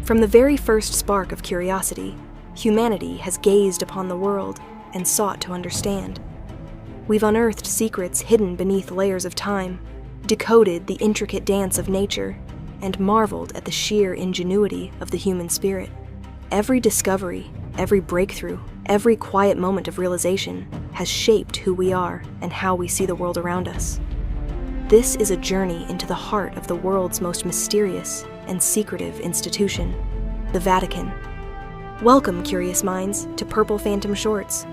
From the very first spark of curiosity, humanity has gazed upon the world and sought to understand. We've unearthed secrets hidden beneath layers of time, decoded the intricate dance of nature, and marveled at the sheer ingenuity of the human spirit. Every discovery, every breakthrough, every quiet moment of realization has shaped who we are and how we see the world around us. This is a journey into the heart of the world's most mysterious and secretive institution, the Vatican. Welcome, curious minds, to Purple Phantom Shorts.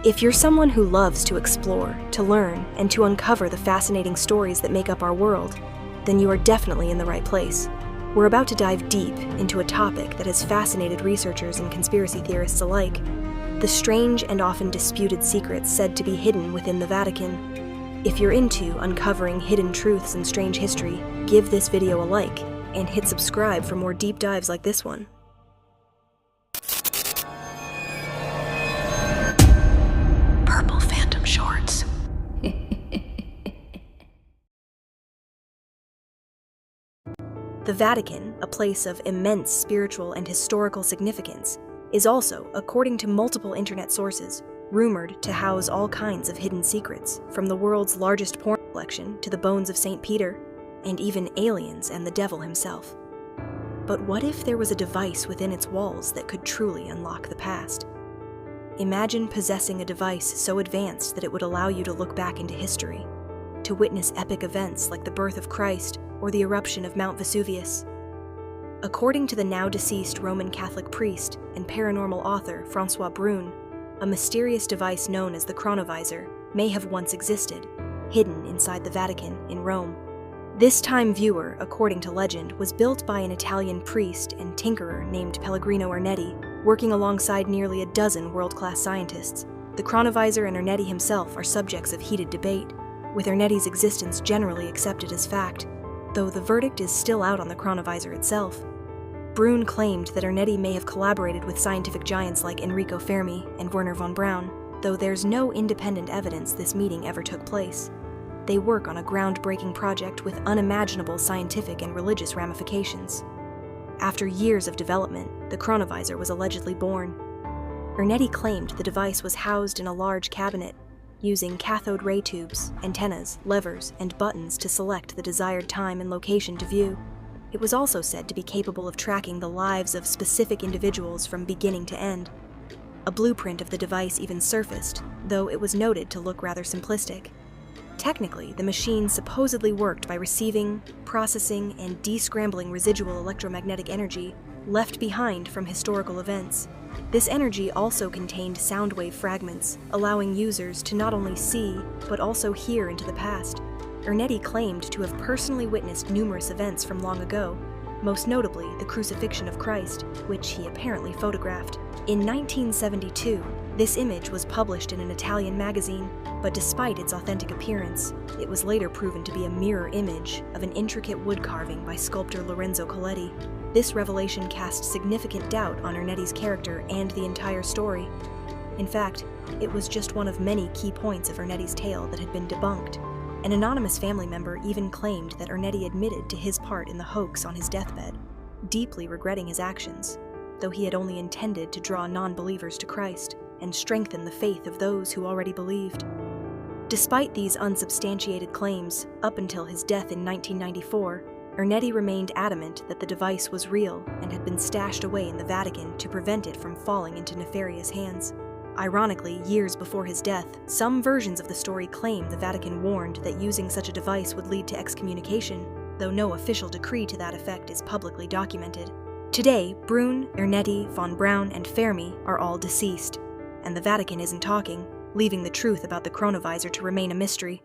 If you're someone who loves to explore, to learn, and to uncover the fascinating stories that make up our world, then you are definitely in the right place. We're about to dive deep into a topic that has fascinated researchers and conspiracy theorists alike: the strange and often disputed secrets said to be hidden within the Vatican. If you're into uncovering hidden truths and strange history, give this video a like and hit subscribe for more deep dives like this one. Purple Phantom Shorts. The Vatican, a place of immense spiritual and historical significance, is also, according to multiple internet sources, rumored to house all kinds of hidden secrets, from the world's largest porn collection to the bones of St. Peter, and even aliens and the devil himself. But what if there was a device within its walls that could truly unlock the past? Imagine possessing a device so advanced that it would allow you to look back into history, to witness epic events like the birth of Christ or the eruption of Mount Vesuvius. According to the now-deceased Roman Catholic priest and paranormal author François Brune, a mysterious device known as the Chronovisor may have once existed, hidden inside the Vatican in Rome. This time viewer, according to legend, was built by an Italian priest and tinkerer named Pellegrino Ernetti, working alongside nearly a dozen world-class scientists. The Chronovisor and Ernetti himself are subjects of heated debate, with Ernetti's existence generally accepted as fact, though the verdict is still out on the Chronovisor itself. Brune claimed that Ernetti may have collaborated with scientific giants like Enrico Fermi and Wernher von Braun, though there's no independent evidence this meeting ever took place. They work on a groundbreaking project with unimaginable scientific and religious ramifications. After years of development, the Chronovisor was allegedly born. Ernetti claimed the device was housed in a large cabinet, using cathode ray tubes, antennas, levers, and buttons to select the desired time and location to view. It was also said to be capable of tracking the lives of specific individuals from beginning to end. A blueprint of the device even surfaced, though it was noted to look rather simplistic. Technically, the machine supposedly worked by receiving, processing, and descrambling residual electromagnetic energy left behind from historical events. This energy also contained sound wave fragments, allowing users to not only see, but also hear into the past. Ernetti claimed to have personally witnessed numerous events from long ago, most notably the crucifixion of Christ, which he apparently photographed. In 1972, this image was published in an Italian magazine, but despite its authentic appearance, it was later proven to be a mirror image of an intricate wood carving by sculptor Lorenzo Coletti. This revelation cast significant doubt on Ernetti's character and the entire story. In fact, it was just one of many key points of Ernetti's tale that had been debunked. An anonymous family member even claimed that Ernetti admitted to his part in the hoax on his deathbed, deeply regretting his actions, though he had only intended to draw non-believers to Christ and strengthen the faith of those who already believed. Despite these unsubstantiated claims, up until his death in 1994, Ernetti remained adamant that the device was real and had been stashed away in the Vatican to prevent it from falling into nefarious hands. Ironically, years before his death, some versions of the story claim the Vatican warned that using such a device would lead to excommunication, though no official decree to that effect is publicly documented. Today, Brune, Ernetti, von Braun, and Fermi are all deceased, and the Vatican isn't talking, leaving the truth about the Chronovisor to remain a mystery.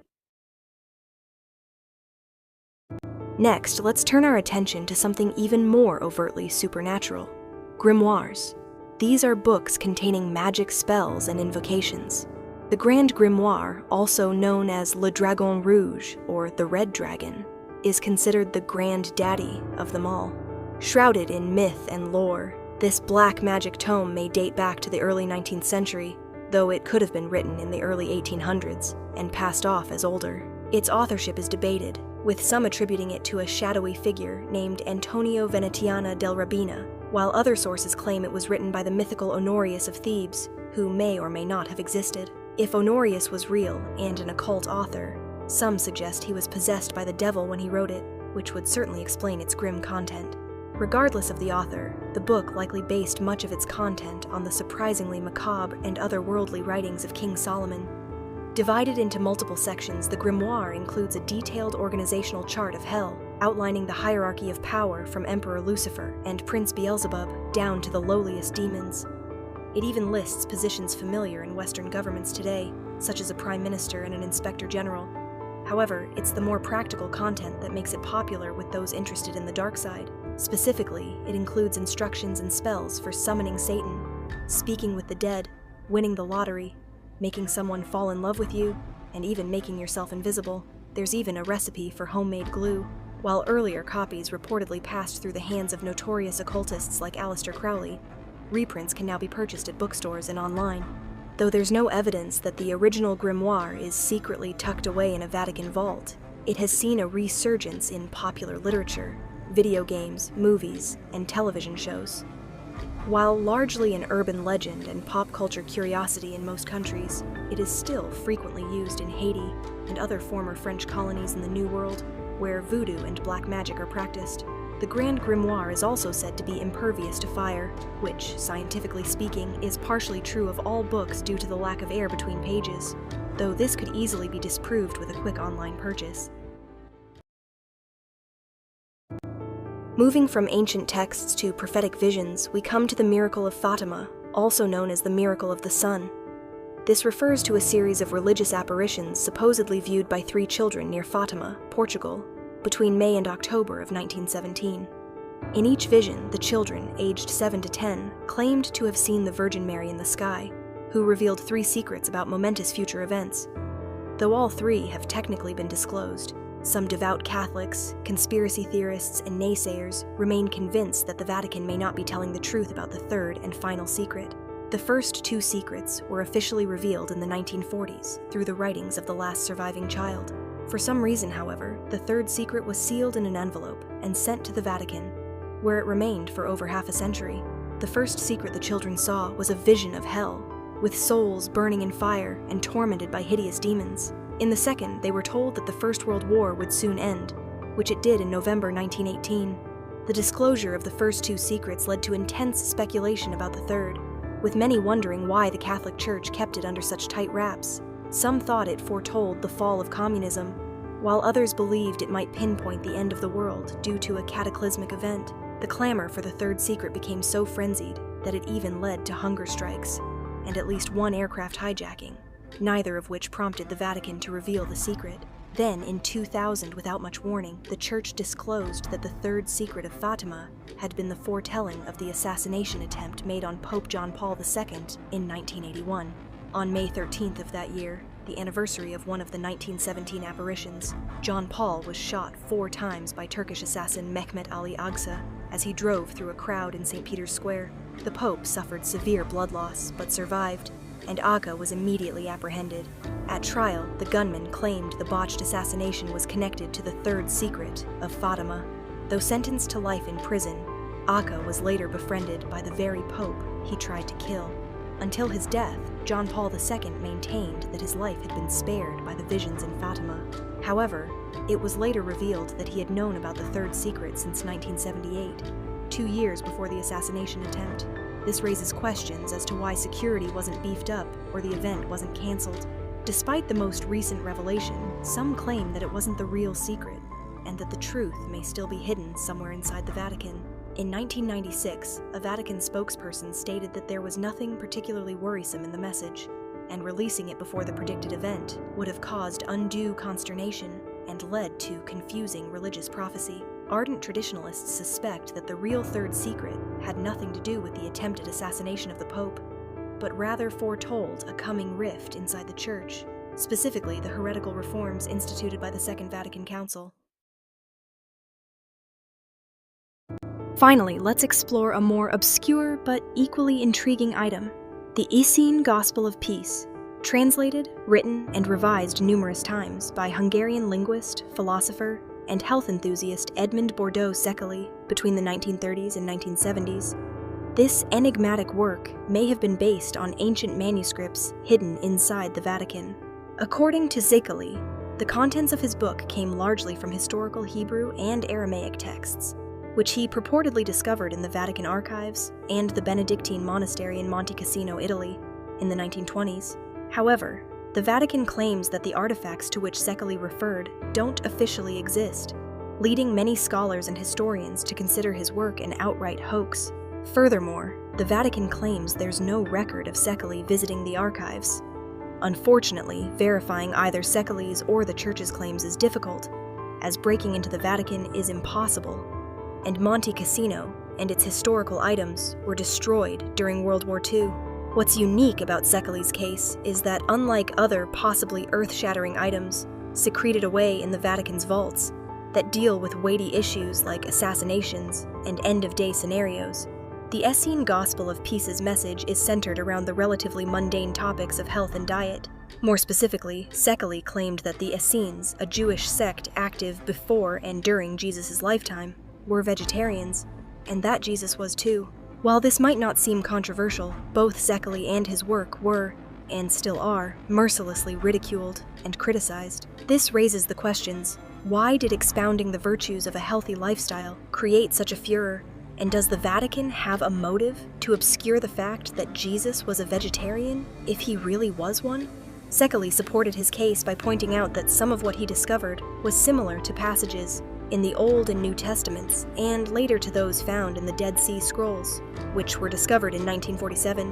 Next, let's turn our attention to something even more overtly supernatural: grimoires. These are books containing magic spells and invocations. The Grand Grimoire, also known as Le Dragon Rouge, or the Red Dragon, is considered the grand daddy of them all. Shrouded in myth and lore, this black magic tome may date back to the early 19th century, though it could have been written in the early 1800s and passed off as older. Its authorship is debated, with some attributing it to a shadowy figure named Antonio Venetiana del Rabina, while other sources claim it was written by the mythical Honorius of Thebes, who may or may not have existed. If Honorius was real and an occult author, some suggest he was possessed by the devil when he wrote it, which would certainly explain its grim content. Regardless of the author, the book likely based much of its content on the surprisingly macabre and otherworldly writings of King Solomon. Divided into multiple sections, the grimoire includes a detailed organizational chart of hell, outlining the hierarchy of power from Emperor Lucifer and Prince Beelzebub down to the lowliest demons. It even lists positions familiar in Western governments today, such as a prime minister and an inspector general. However, it's the more practical content that makes it popular with those interested in the dark side. Specifically, it includes instructions and spells for summoning Satan, speaking with the dead, winning the lottery, making someone fall in love with you, and even making yourself invisible. There's even a recipe for homemade glue. While earlier copies reportedly passed through the hands of notorious occultists like Aleister Crowley, reprints can now be purchased at bookstores and online. Though there's no evidence that the original grimoire is secretly tucked away in a Vatican vault, it has seen a resurgence in popular literature, video games, movies, and television shows. While largely an urban legend and pop culture curiosity in most countries, it is still frequently used in Haiti and other former French colonies in the New World, where voodoo and black magic are practiced. The Grand Grimoire is also said to be impervious to fire, which, scientifically speaking, is partially true of all books due to the lack of air between pages, though this could easily be disproved with a quick online purchase. Moving from ancient texts to prophetic visions, we come to the miracle of Fatima, also known as the miracle of the sun. This refers to a series of religious apparitions supposedly viewed by 3 children near Fatima, Portugal, between May and October of 1917. In each vision, the children, aged 7 to 10, claimed to have seen the Virgin Mary in the sky, who revealed 3 secrets about momentous future events. Though all 3 have technically been disclosed, some devout Catholics, conspiracy theorists, and naysayers remain convinced that the Vatican may not be telling the truth about the third and final secret. The first 2 secrets were officially revealed in the 1940s through the writings of the last surviving child. For some reason, however, the third secret was sealed in an envelope and sent to the Vatican, where it remained for over half a century. The first secret the children saw was a vision of hell, with souls burning in fire and tormented by hideous demons. In the second, they were told that the First World War would soon end, which it did in November 1918. The disclosure of the first 2 secrets led to intense speculation about the third, with many wondering why the Catholic Church kept it under such tight wraps. Some thought it foretold the fall of communism, while others believed it might pinpoint the end of the world due to a cataclysmic event. The clamor for the third secret became so frenzied that it even led to hunger strikes, and at least 1 aircraft hijacking, neither of which prompted the Vatican to reveal the secret. Then, in 2000, without much warning, the Church disclosed that the Third Secret of Fatima had been the foretelling of the assassination attempt made on Pope John Paul II in 1981. On May 13th of that year, the anniversary of one of the 1917 apparitions, John Paul was shot 4 times by Turkish assassin Mehmet Ali Agca as he drove through a crowd in St. Peter's Square. The Pope suffered severe blood loss, but survived, and Agca was immediately apprehended. At trial, the gunman claimed the botched assassination was connected to the Third Secret of Fatima. Though sentenced to life in prison, Agca was later befriended by the very Pope he tried to kill. Until his death, John Paul II maintained that his life had been spared by the visions in Fatima. However, it was later revealed that he had known about the Third Secret since 1978, 2 years before the assassination attempt. This raises questions as to why security wasn't beefed up or the event wasn't canceled. Despite the most recent revelation, some claim that it wasn't the real secret, and that the truth may still be hidden somewhere inside the Vatican. In 1996, a Vatican spokesperson stated that there was nothing particularly worrisome in the message, and releasing it before the predicted event would have caused undue consternation and led to confusing religious prophecy. Ardent traditionalists suspect that the real Third Secret had nothing to do with the attempted assassination of the Pope, but rather foretold a coming rift inside the Church, specifically the heretical reforms instituted by the Second Vatican Council. Finally, let's explore a more obscure but equally intriguing item, the Essene Gospel of Peace, translated, written, and revised numerous times by Hungarian linguist, philosopher, and health enthusiast Edmond Bordeaux Szekely between the 1930s and 1970s. This enigmatic work may have been based on ancient manuscripts hidden inside the Vatican. According to Szekely, the contents of his book came largely from historical Hebrew and Aramaic texts, which he purportedly discovered in the Vatican archives and the Benedictine monastery in Monte Cassino, Italy, in the 1920s. However, the Vatican claims that the artifacts to which Szekely referred don't officially exist, leading many scholars and historians to consider his work an outright hoax. Furthermore, the Vatican claims there's no record of Szekely visiting the archives. Unfortunately, verifying either Szekely's or the Church's claims is difficult, as breaking into the Vatican is impossible, and Monte Cassino and its historical items were destroyed during World War II. What's unique about Szekely's case is that, unlike other possibly earth-shattering items secreted away in the Vatican's vaults that deal with weighty issues like assassinations and end-of-day scenarios, the Essene Gospel of Peace's message is centered around the relatively mundane topics of health and diet. More specifically, Szekely claimed that the Essenes, a Jewish sect active before and during Jesus' lifetime, were vegetarians, and that Jesus was too. While this might not seem controversial, both Szekely and his work were, and still are, mercilessly ridiculed and criticized. This raises the questions: why did expounding the virtues of a healthy lifestyle create such a furor? And does the Vatican have a motive to obscure the fact that Jesus was a vegetarian, if he really was one? Szekely supported his case by pointing out that some of what he discovered was similar to passages in the Old and New Testaments, and later to those found in the Dead Sea Scrolls, which were discovered in 1947,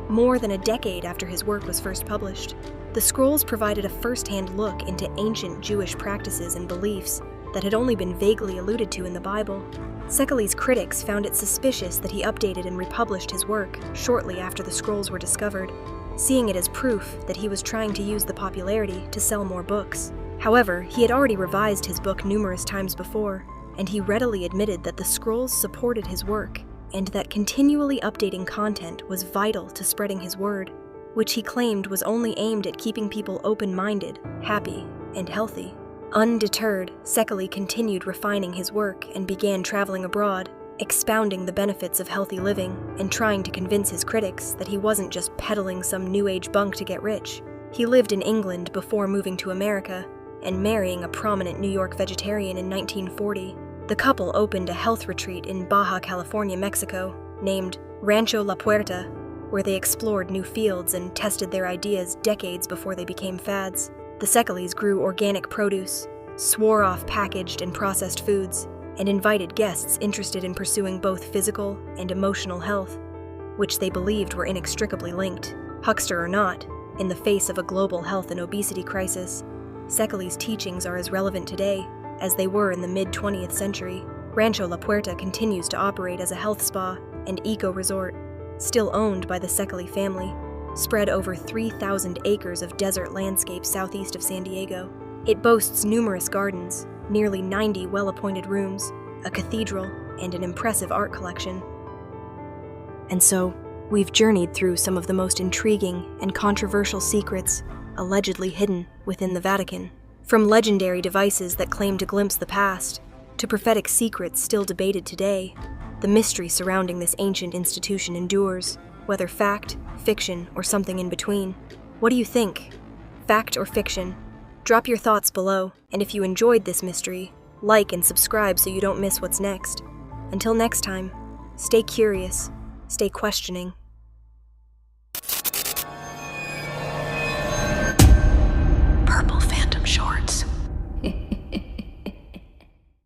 more than a decade after his work was first published. The scrolls provided a first-hand look into ancient Jewish practices and beliefs that had only been vaguely alluded to in the Bible. Szekely's critics found it suspicious that he updated and republished his work shortly after the scrolls were discovered, seeing it as proof that he was trying to use the popularity to sell more books. However, he had already revised his book numerous times before, and he readily admitted that the scrolls supported his work, and that continually updating content was vital to spreading his word, which he claimed was only aimed at keeping people open-minded, happy, and healthy. Undeterred, Szekely continued refining his work and began traveling abroad, expounding the benefits of healthy living and trying to convince his critics that he wasn't just peddling some New Age bunk to get rich. He lived in England before moving to America and marrying a prominent New York vegetarian in 1940. The couple opened a health retreat in Baja California, Mexico, named Rancho La Puerta, where they explored new fields and tested their ideas decades before they became fads. The Szekelys grew organic produce, swore off packaged and processed foods, and invited guests interested in pursuing both physical and emotional health, which they believed were inextricably linked. Huckster or not, in the face of a global health and obesity crisis, Szekely's teachings are as relevant today as they were in the mid-20th century. Rancho La Puerta continues to operate as a health spa and eco-resort, still owned by the Szekely family, spread over 3,000 acres of desert landscape southeast of San Diego. It boasts numerous gardens, nearly 90 well-appointed rooms, a cathedral, and an impressive art collection. And so, we've journeyed through some of the most intriguing and controversial secrets allegedly hidden within the Vatican. From legendary devices that claim to glimpse the past, to prophetic secrets still debated today, the mystery surrounding this ancient institution endures, whether fact, fiction, or something in between. What do you think? Fact or fiction? Drop your thoughts below, and if you enjoyed this mystery, like and subscribe so you don't miss what's next. Until next time, stay curious, stay questioning.